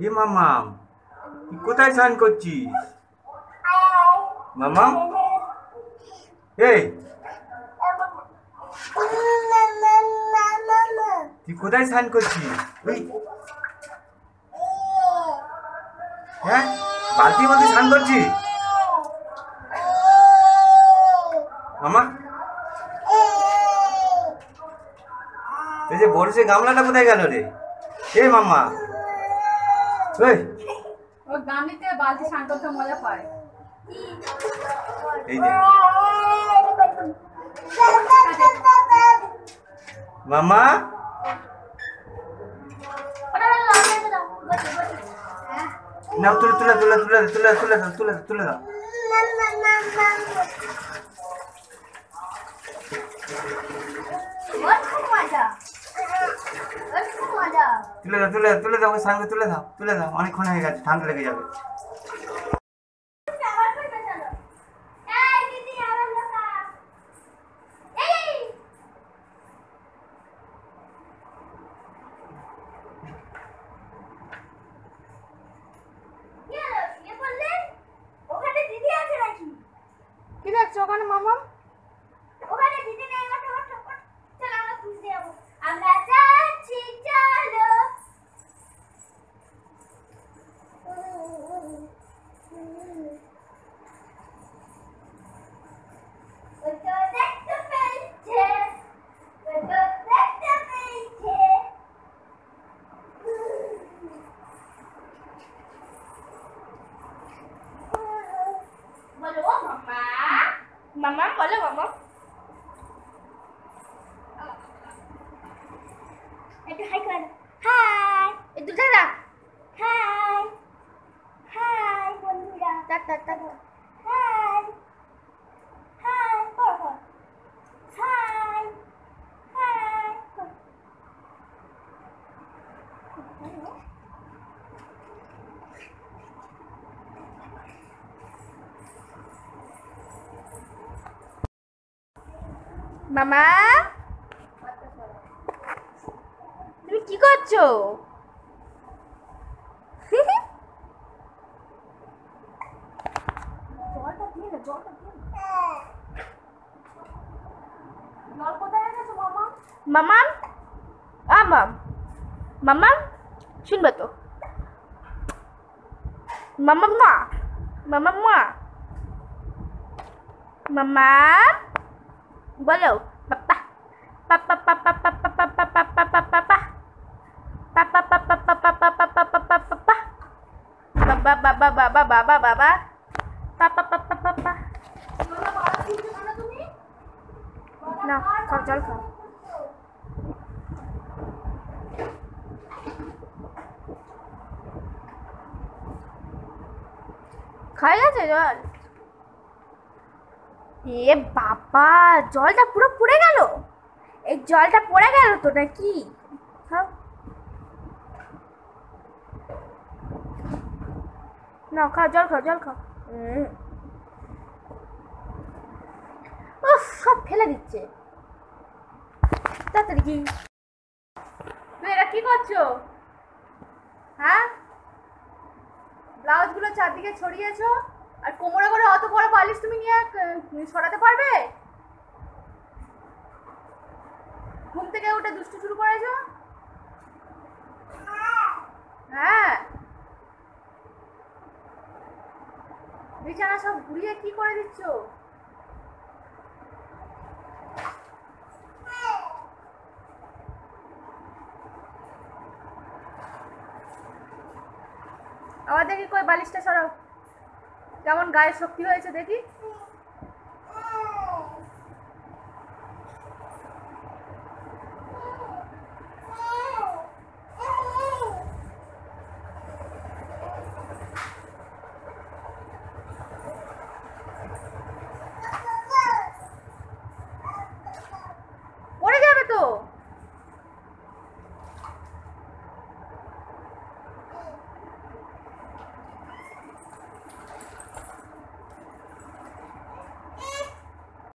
এ মামাম, তুই কোথায় স্নান করছিস? মামাম, এই তুই কোথায় স্নান করছিস? ওই হ্যাঁ, বালতির মধ্যে স্নান করছিস মামা? এই যে বড় গামলাটা কোথায় গেল রে? এ মামা, ওই ও গামলিতে বালতি স্নান করতে মজা পায়। এই যে মামা, না তুলে তুলে তুলে তুলে তুলে তুলে দাও তুলে তুলে দাও। তুলে দাও তুলে তুলে দাও, ওই সামনে তুলে দাও, অনেকক্ষণ হয়ে গেছে, ঠান্ডা লেগে যাবে। কি দেখছো ওখানে মামা? ওখানে দিদি নেই, চলো আমরা খুঁজতে যাবো। আমরা যাচ্ছি, চলো। ওই তো দেখতে পেয়েছে, ওই তো দেখতে পেয়েছে। বলো মামা, মামা বলো মামা। একটু হাই করে দাও। হাই, একটু দাদা। হাই, হাই বন্ধুরা। Tata tata. হাই, হাই করো করো। হাই, হাই করো। মামা তুমি কি করছো? জলটা দিয়ে না, জলটা দিয়ে না। জল কোথায় রেখেছো মামা? মামাম, মাম মামাম, শুনবে তো মামাম মা, মামাম মা, মামা বলো পাপা পাপা পাপা পাপা পাপা পাপা পাপা পাপা পাপা পাপা পাপা পাপা পাপা বাবা বাবা বাবা বাবা বাবা পাপা পাপা পাপা। না খাও, জল খাও। খাই গেছে জল? এ বাবা, জলটা পুরো পড়ে গেল। এই জলটা পড়ে গেল তো নাকি? খাও না, খাও জল খাও, জল খাও। উফ, সব ফেলে দিচ্ছে তাড়াতাড়ি। কি তুই এরা কি করছো? হ্যাঁ, ব্লাউজগুলো চারদিকে ছড়িয়েছো, আর কোমরে করে অত বড় বালিশ তুমি নিয়ে সরাতে পারবে? ঘুম থেকে উঠে দুষ্টু শুরু করেছো? হ্যাঁ, বিছানা সব ঘুরিয়ে কি করে দিচ্ছ? আবার দেখি কই বালিশটা সরাও, কেমন গায়ে শক্তি হয়েছে দেখি।